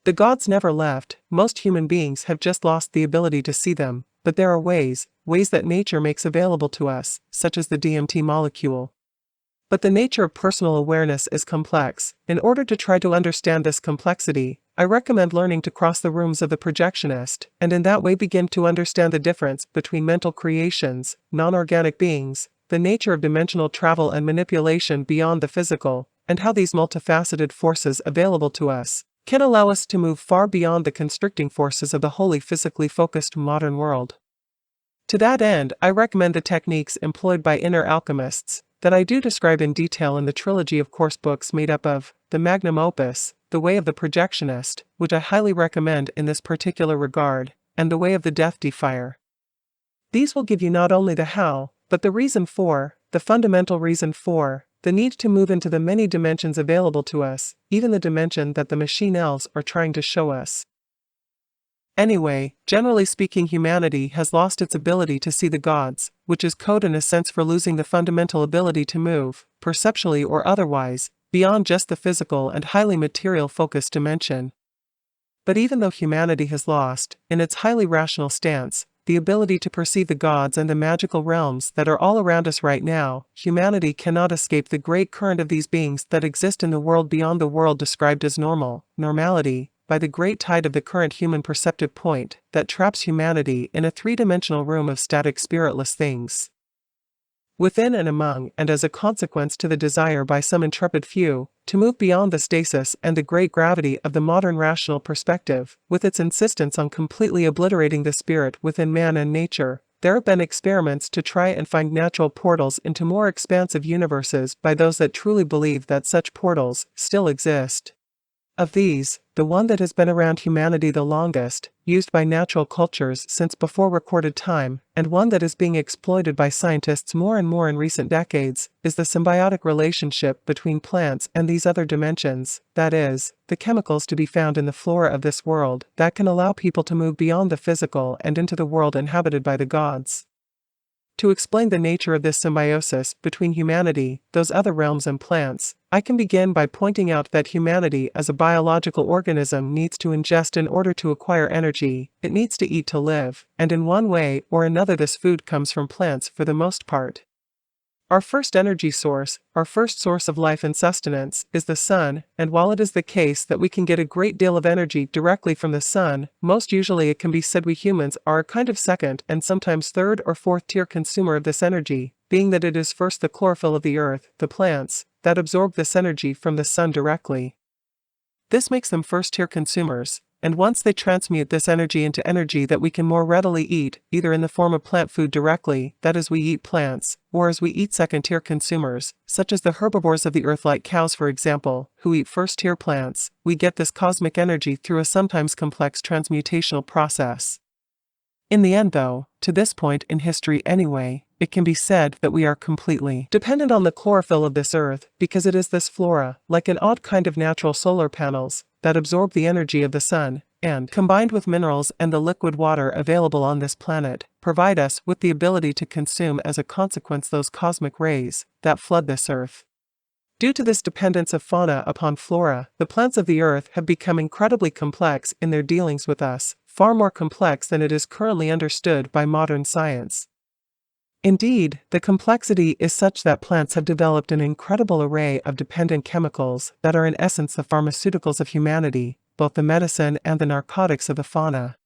The gods never left, most human beings have just lost the ability to see them, but there are ways that nature makes available to us, such as the DMT molecule. But the nature of personal awareness is complex. In order to try to understand this complexity, I recommend learning to cross the rooms of the Projectionist, and in that way begin to understand the difference between mental creations, non-organic beings, the nature of dimensional travel and manipulation beyond the physical, and how these multifaceted forces available to us can allow us to move far beyond the constricting forces of the wholly physically focused modern world. To that end, I recommend the techniques employed by inner alchemists that I do describe in detail in the trilogy of course books made up of the Magnum Opus, The Way of the Projectionist, which I highly recommend in this particular regard, and The Way of the Death Defier. These will give you not only the how, but the reason for, the fundamental reason for, the need to move into the many dimensions available to us, even the dimension that the machine elves are trying to show us. Anyway, generally speaking, humanity has lost its ability to see the gods, which is code in a sense for losing the fundamental ability to move, perceptually or otherwise, beyond just the physical and highly material-focused dimension. But even though humanity has lost, in its highly rational stance, the ability to perceive the gods and the magical realms that are all around us right now, humanity cannot escape the great current of these beings that exist in the world beyond the world described as normality, by the great tide of the current human perceptive point that traps humanity in a three-dimensional room of static spiritless things. Within and among, and as a consequence to the desire by some intrepid few, to move beyond the stasis and the great gravity of the modern rational perspective, with its insistence on completely obliterating the spirit within man and nature, there have been experiments to try and find natural portals into more expansive universes by those that truly believe that such portals still exist. Of these, the one that has been around humanity the longest, used by natural cultures since before recorded time, and one that is being exploited by scientists more and more in recent decades, is the symbiotic relationship between plants and these other dimensions, that is, the chemicals to be found in the flora of this world that can allow people to move beyond the physical and into the world inhabited by the gods. To explain the nature of this symbiosis between humanity, those other realms and plants, I can begin by pointing out that humanity as a biological organism needs to ingest in order to acquire energy, it needs to eat to live, and in one way or another this food comes from plants for the most part. Our first energy source, our first source of life and sustenance, is the sun, and while it is the case that we can get a great deal of energy directly from the sun, most usually it can be said we humans are a kind of second and sometimes third or fourth tier consumer of this energy, being that it is first the chlorophyll of the earth, the plants, that absorb this energy from the sun directly. This makes them first tier consumers, and once they transmute this energy into energy that we can more readily eat, either in the form of plant food directly, that is we eat plants, or as we eat second-tier consumers, such as the herbivores of the earth like cows for example, who eat first-tier plants, we get this cosmic energy through a sometimes complex transmutational process. In the end though, to this point in history anyway, it can be said that we are completely dependent on the chlorophyll of this earth, because it is this flora, like an odd kind of natural solar panels, that absorb the energy of the sun, and, combined with minerals and the liquid water available on this planet, provide us with the ability to consume as a consequence those cosmic rays that flood this earth. Due to this dependence of fauna upon flora, the plants of the earth have become incredibly complex in their dealings with us, far more complex than it is currently understood by modern science. Indeed, the complexity is such that plants have developed an incredible array of dependent chemicals that are in essence the pharmaceuticals of humanity, both the medicine and the narcotics of the fauna.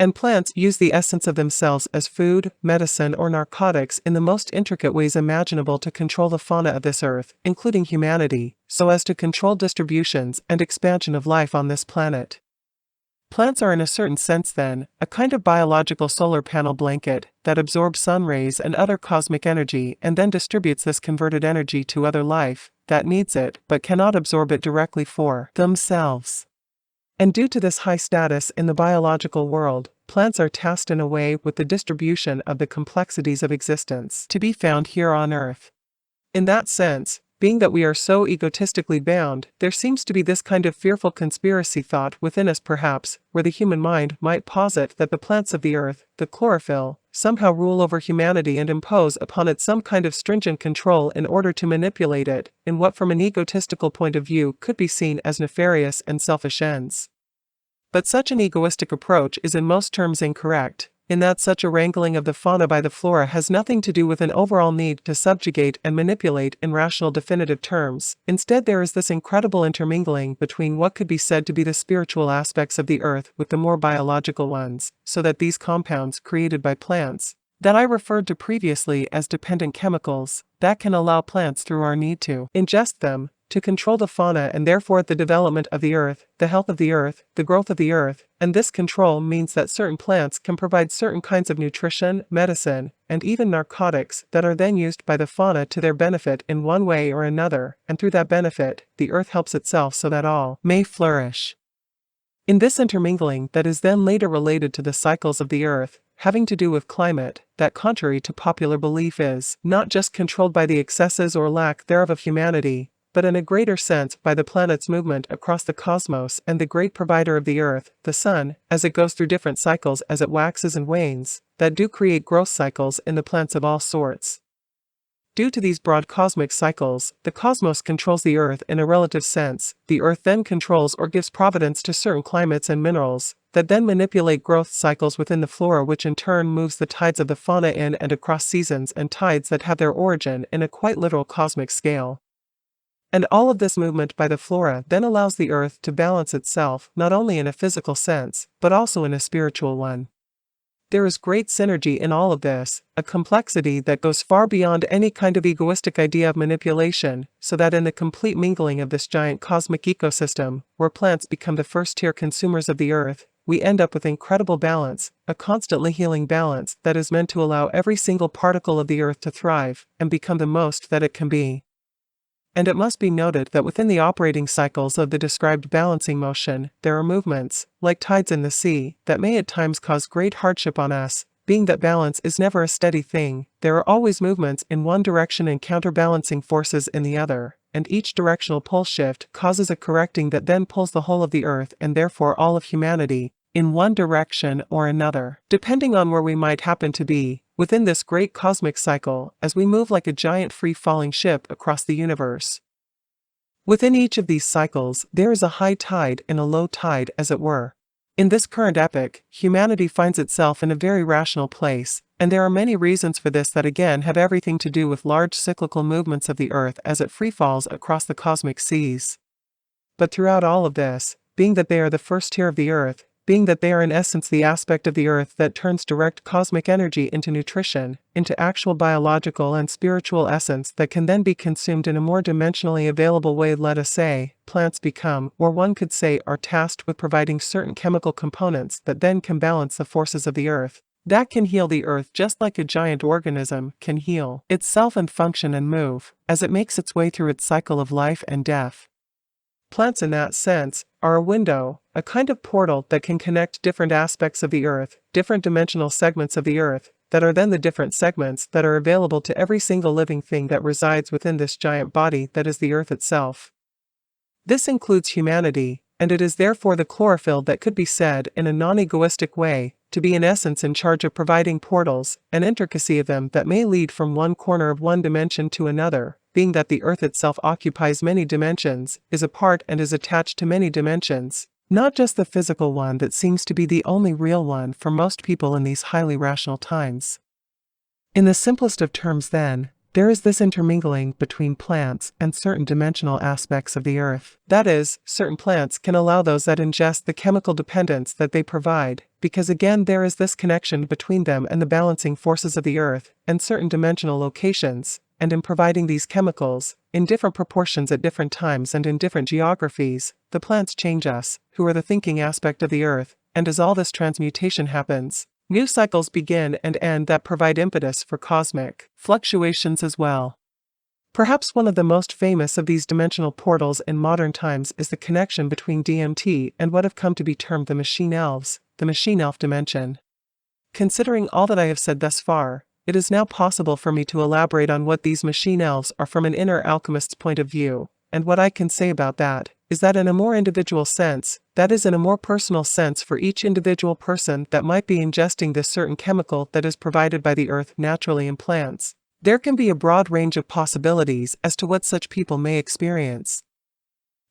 And plants use the essence of themselves as food, medicine or narcotics in the most intricate ways imaginable to control the fauna of this earth, including humanity, so as to control distributions and expansion of life on this planet. Plants are in a certain sense then, a kind of biological solar panel blanket that absorbs sun rays and other cosmic energy and then distributes this converted energy to other life that needs it but cannot absorb it directly for themselves. And due to this high status in the biological world, plants are tasked in a way with the distribution of the complexities of existence to be found here on Earth. In that sense, being that we are so egotistically bound, there seems to be this kind of fearful conspiracy thought within us perhaps, where the human mind might posit that the plants of the earth, the chlorophyll, somehow rule over humanity and impose upon it some kind of stringent control in order to manipulate it, in what from an egotistical point of view could be seen as nefarious and selfish ends. But such an egoistic approach is in most terms incorrect, in that such a wrangling of the fauna by the flora has nothing to do with an overall need to subjugate and manipulate in rational definitive terms. Instead, there is this incredible intermingling between what could be said to be the spiritual aspects of the earth with the more biological ones, so that these compounds created by plants, that I referred to previously as dependent chemicals, that can allow plants through our need to ingest them, to control the fauna and therefore the development of the earth, the health of the earth, the growth of the earth, and this control means that certain plants can provide certain kinds of nutrition, medicine, and even narcotics that are then used by the fauna to their benefit in one way or another, and through that benefit, the earth helps itself so that all may flourish. In this intermingling that is then later related to the cycles of the earth, having to do with climate, that contrary to popular belief is not just controlled by the excesses or lack thereof of humanity, but in a greater sense by the planet's movement across the cosmos and the great provider of the earth, the sun, as it goes through different cycles as it waxes and wanes, that do create growth cycles in the plants of all sorts. Due to these broad cosmic cycles, the cosmos controls the earth in a relative sense. The earth then controls or gives providence to certain climates and minerals, that then manipulate growth cycles within the flora, which in turn moves the tides of the fauna in and across seasons and tides that have their origin in a quite literal cosmic scale. And all of this movement by the flora then allows the earth to balance itself not only in a physical sense, but also in a spiritual one. There is great synergy in all of this, a complexity that goes far beyond any kind of egoistic idea of manipulation, so that in the complete mingling of this giant cosmic ecosystem, where plants become the first-tier consumers of the earth, we end up with incredible balance, a constantly healing balance that is meant to allow every single particle of the earth to thrive and become the most that it can be. And it must be noted that within the operating cycles of the described balancing motion, there are movements, like tides in the sea, that may at times cause great hardship on us. Being that balance is never a steady thing, there are always movements in one direction and counterbalancing forces in the other, and each directional pole shift causes a correcting that then pulls the whole of the earth and therefore all of humanity in one direction or another, depending on where we might happen to be within this great cosmic cycle as we move like a giant free-falling ship across the universe. Within each of these cycles, there is a high tide and a low tide, as it were. In this current epoch, humanity finds itself in a very rational place, and there are many reasons for this that again have everything to do with large cyclical movements of the earth as it freefalls across the cosmic seas. But throughout all of this, being that they are the first tier of the earth, being that they are in essence the aspect of the earth that turns direct cosmic energy into nutrition, into actual biological and spiritual essence that can then be consumed in a more dimensionally available way, let us say, plants become, or one could say are tasked with providing certain chemical components that then can balance the forces of the earth, that can heal the earth just like a giant organism can heal itself and function and move, as it makes its way through its cycle of life and death. Plants in that sense are a window, a kind of portal that can connect different aspects of the earth, different dimensional segments of the earth, that are then the different segments that are available to every single living thing that resides within this giant body that is the earth itself. This includes humanity, and it is therefore the chlorophyll that could be said in a non-egoistic way to be in essence in charge of providing portals, an intricacy of them that may lead from one corner of one dimension to another, being that the earth itself occupies many dimensions, is a part and is attached to many dimensions, not just the physical one that seems to be the only real one for most people in these highly rational times. In the simplest of terms then, there is this intermingling between plants and certain dimensional aspects of the earth. That is, certain plants can allow those that ingest the chemical dependence that they provide, because again there is this connection between them and the balancing forces of the earth, and certain dimensional locations, and in providing these chemicals, in different proportions at different times and in different geographies, the plants change us, who are the thinking aspect of the earth, and as all this transmutation happens, new cycles begin and end that provide impetus for cosmic fluctuations as well. Perhaps one of the most famous of these dimensional portals in modern times is the connection between DMT and what have come to be termed the machine elves, the machine elf dimension. Considering all that I have said thus far, it is now possible for me to elaborate on what these machine elves are from an inner alchemist's point of view, and what I can say about that is that in a more individual sense, that is in a more personal sense for each individual person that might be ingesting this certain chemical that is provided by the earth naturally in plants, there can be a broad range of possibilities as to what such people may experience.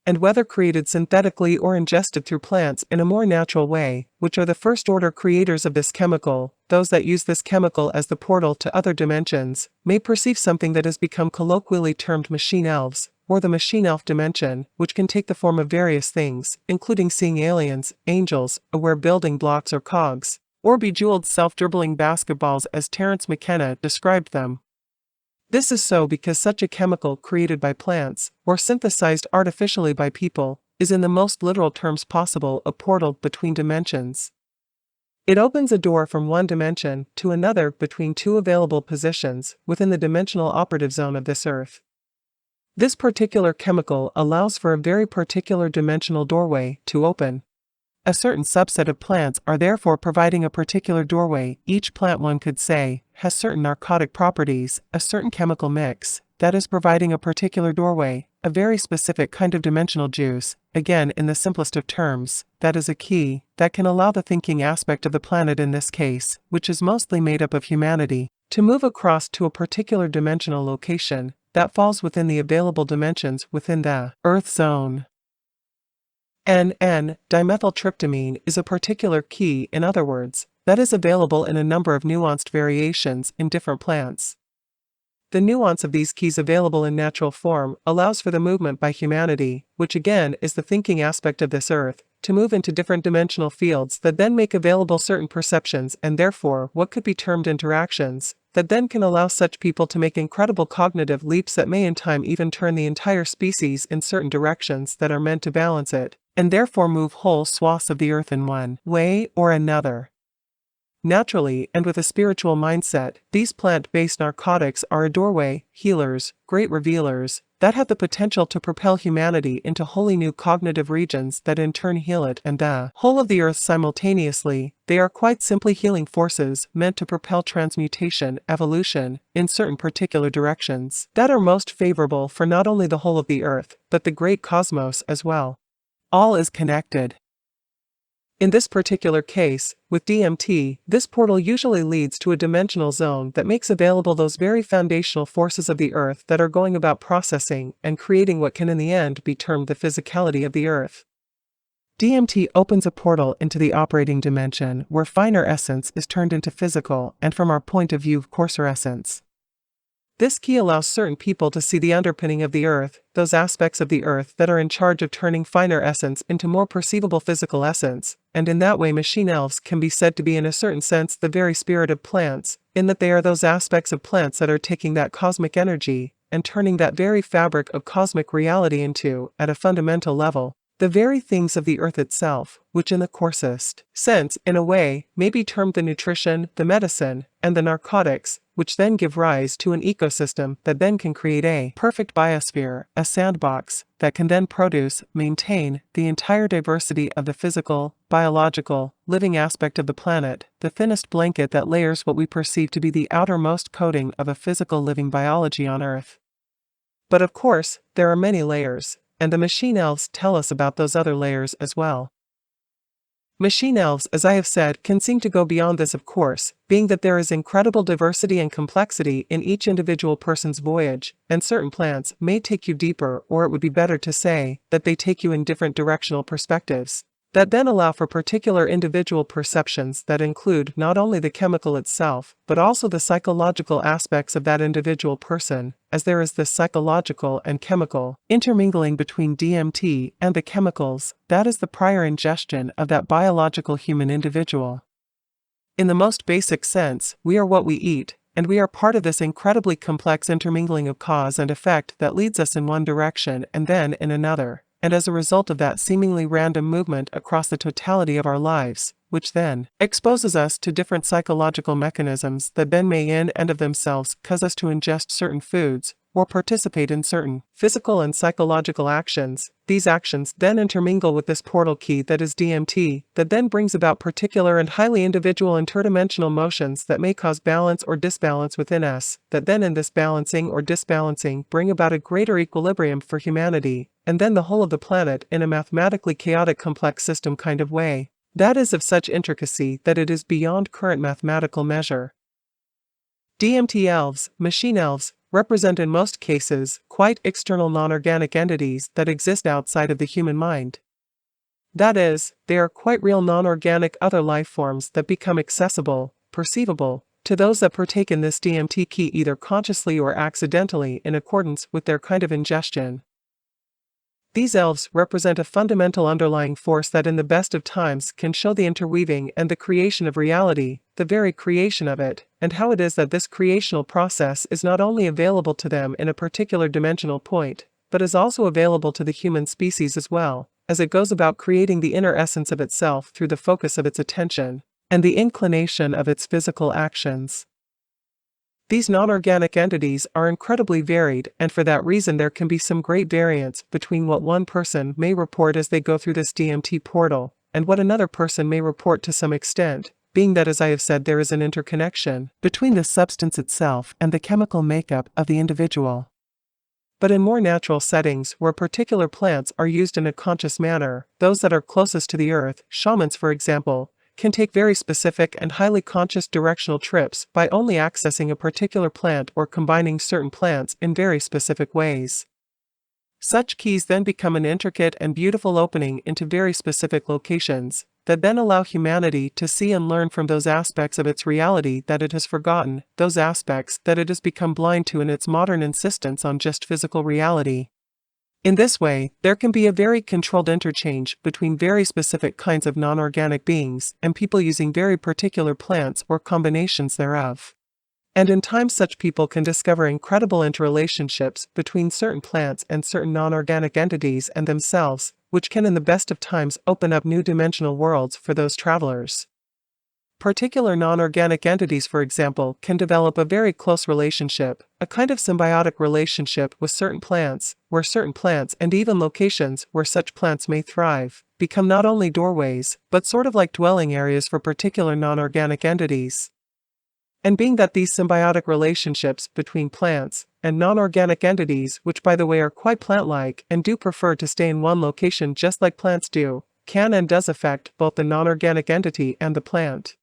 and whether created synthetically or ingested through plants in a more natural way, which are the first-order creators of this chemical, those that use this chemical as the portal to other dimensions, may perceive something that has become colloquially termed machine elves, or the machine elf dimension, which can take the form of various things, including seeing aliens, angels, aware building blocks or cogs, or bejeweled self-dribbling basketballs as Terence McKenna described them. This is so because such a chemical created by plants, or synthesized artificially by people, is in the most literal terms possible a portal between dimensions. It opens a door from one dimension to another between two available positions within the dimensional operative zone of this Earth. This particular chemical allows for a very particular dimensional doorway to open. A certain subset of plants are therefore providing a particular doorway. Each plant, one could say, has certain narcotic properties, a certain chemical mix, that is providing a particular doorway, a very specific kind of dimensional juice, again in the simplest of terms, that is a key, that can allow the thinking aspect of the planet in this case, which is mostly made up of humanity, to move across to a particular dimensional location, that falls within the available dimensions within the Earth zone. N,N-dimethyltryptamine is a particular key, in other words, that is available in a number of nuanced variations in different plants. The nuance of these keys available in natural form allows for the movement by humanity, which again is the thinking aspect of this Earth, to move into different dimensional fields that then make available certain perceptions and therefore what could be termed interactions, that then can allow such people to make incredible cognitive leaps that may in time even turn the entire species in certain directions that are meant to balance it, and therefore move whole swaths of the Earth in one way or another. Naturally, and with a spiritual mindset, these plant-based narcotics are a doorway, healers, great revealers, that have the potential to propel humanity into wholly new cognitive regions that in turn heal it and the whole of the Earth simultaneously. They are quite simply healing forces meant to propel transmutation, evolution, in certain particular directions that are most favorable for not only the whole of the Earth, but the great cosmos as well. All is connected. In this particular case, with DMT, this portal usually leads to a dimensional zone that makes available those very foundational forces of the Earth that are going about processing and creating what can in the end be termed the physicality of the Earth. DMT opens a portal into the operating dimension where finer essence is turned into physical and from our point of view coarser essence. This key allows certain people to see the underpinning of the Earth, those aspects of the Earth that are in charge of turning finer essence into more perceivable physical essence, and in that way machine elves can be said to be in a certain sense the very spirit of plants, in that they are those aspects of plants that are taking that cosmic energy, and turning that very fabric of cosmic reality into, at a fundamental level, the very things of the Earth itself, which in the coarsest sense, in a way, may be termed the nutrition, the medicine, and the narcotics, which then give rise to an ecosystem that then can create a perfect biosphere, a sandbox, that can then produce, maintain, the entire diversity of the physical, biological, living aspect of the planet, the thinnest blanket that layers what we perceive to be the outermost coating of a physical living biology on Earth. But of course, there are many layers, and the machine elves tell us about those other layers as well. Machine elves, as I have said, can seem to go beyond this, of course, being that there is incredible diversity and complexity in each individual person's voyage, and certain plants may take you deeper, or it would be better to say that they take you in different directional perspectives, that then allow for particular individual perceptions that include not only the chemical itself, but also the psychological aspects of that individual person, as there is this psychological and chemical intermingling between DMT and the chemicals, that is the prior ingestion of that biological human individual. In the most basic sense, we are what we eat, and we are part of this incredibly complex intermingling of cause and effect that leads us in one direction and then in another, and as a result of that seemingly random movement across the totality of our lives, which then exposes us to different psychological mechanisms that then may in and of themselves cause us to ingest certain foods, or participate in certain physical and psychological actions. These actions then intermingle with this portal key that is DMT, that then brings about particular and highly individual interdimensional motions that may cause balance or disbalance within us, that then in this balancing or disbalancing bring about a greater equilibrium for humanity, and then the whole of the planet in a mathematically chaotic complex system kind of way, that is of such intricacy that it is beyond current mathematical measure. DMT elves, machine elves, represent in most cases quite external non-organic entities that exist outside of the human mind. That is, they are quite real non-organic other life forms that become accessible, perceivable, to those that partake in this DMT key either consciously or accidentally in accordance with their kind of ingestion. These elves represent a fundamental underlying force that in the best of times can show the interweaving and the creation of reality, the very creation of it, and how it is that this creational process is not only available to them in a particular dimensional point, but is also available to the human species as well, as it goes about creating the inner essence of itself through the focus of its attention, and the inclination of its physical actions. These non-organic entities are incredibly varied, and for that reason there can be some great variance between what one person may report as they go through this DMT portal, and what another person may report to some extent, being that, as I have said, there is an interconnection between the substance itself and the chemical makeup of the individual. But in more natural settings where particular plants are used in a conscious manner, those that are closest to the earth, shamans for example, can take very specific and highly conscious directional trips by only accessing a particular plant or combining certain plants in very specific ways. Such keys then become an intricate and beautiful opening into very specific locations, that then allow humanity to see and learn from those aspects of its reality that it has forgotten, those aspects that it has become blind to in its modern insistence on just physical reality. In this way, there can be a very controlled interchange between very specific kinds of non-organic beings and people using very particular plants or combinations thereof. And in time such people can discover incredible interrelationships between certain plants and certain non-organic entities and themselves, which can in the best of times open up new dimensional worlds for those travelers. Particular non-organic entities, for example, can develop a very close relationship, a kind of symbiotic relationship with certain plants, where certain plants and even locations where such plants may thrive, become not only doorways, but sort of like dwelling areas for particular non-organic entities. And being that these symbiotic relationships between plants and non-organic entities, which by the way are quite plant-like and do prefer to stay in one location just like plants do, can and does affect both the non-organic entity and the plant.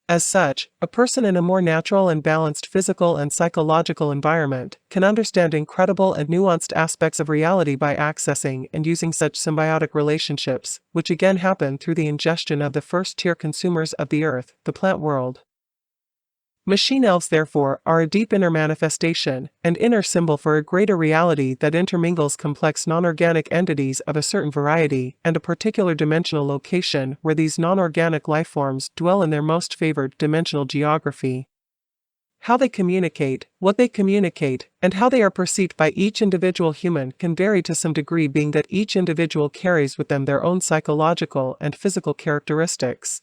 As such, a person in a more natural and balanced physical and psychological environment can understand incredible and nuanced aspects of reality by accessing and using such symbiotic relationships, which again happen through the ingestion of the first-tier consumers of the earth, the plant world. Machine elves, therefore, are a deep inner manifestation and inner symbol for a greater reality that intermingles complex non-organic entities of a certain variety and a particular dimensional location where these non-organic lifeforms dwell in their most favored dimensional geography. How they communicate, what they communicate, and how they are perceived by each individual human can vary to some degree, being that each individual carries with them their own psychological and physical characteristics.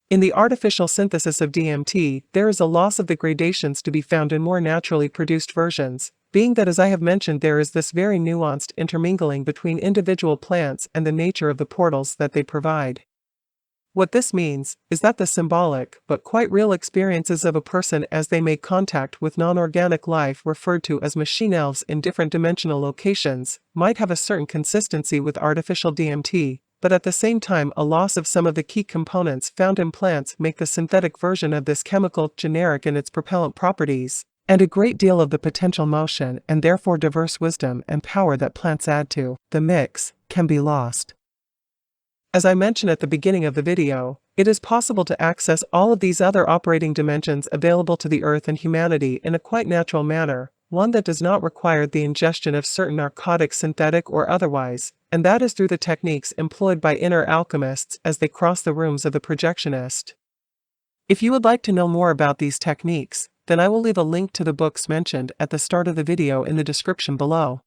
In the artificial synthesis of DMT, there is a loss of the gradations to be found in more naturally produced versions, being that, as I have mentioned, there is this very nuanced intermingling between individual plants and the nature of the portals that they provide. What this means is that the symbolic but quite real experiences of a person as they make contact with non-organic life referred to as machine elves in different dimensional locations might have a certain consistency with artificial DMT, but at the same time a loss of some of the key components found in plants make the synthetic version of this chemical generic in its propellant properties, and a great deal of the potential motion and therefore diverse wisdom and power that plants add to the mix can be lost. As I mentioned at the beginning of the video, it is possible to access all of these other operating dimensions available to the earth and humanity in a quite natural manner, one that does not require the ingestion of certain narcotics, synthetic or otherwise, and that is through the techniques employed by inner alchemists as they cross the rooms of the Projectionist. If you would like to know more about these techniques, then I will leave a link to the books mentioned at the start of the video in the description below.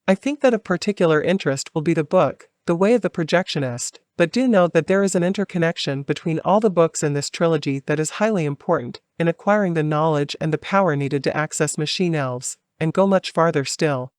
I think that of particular interest will be the book, The Way of the Projectionist, but do note that there is an interconnection between all the books in this trilogy that is highly important in acquiring the knowledge and the power needed to access machine elves, and go much farther still,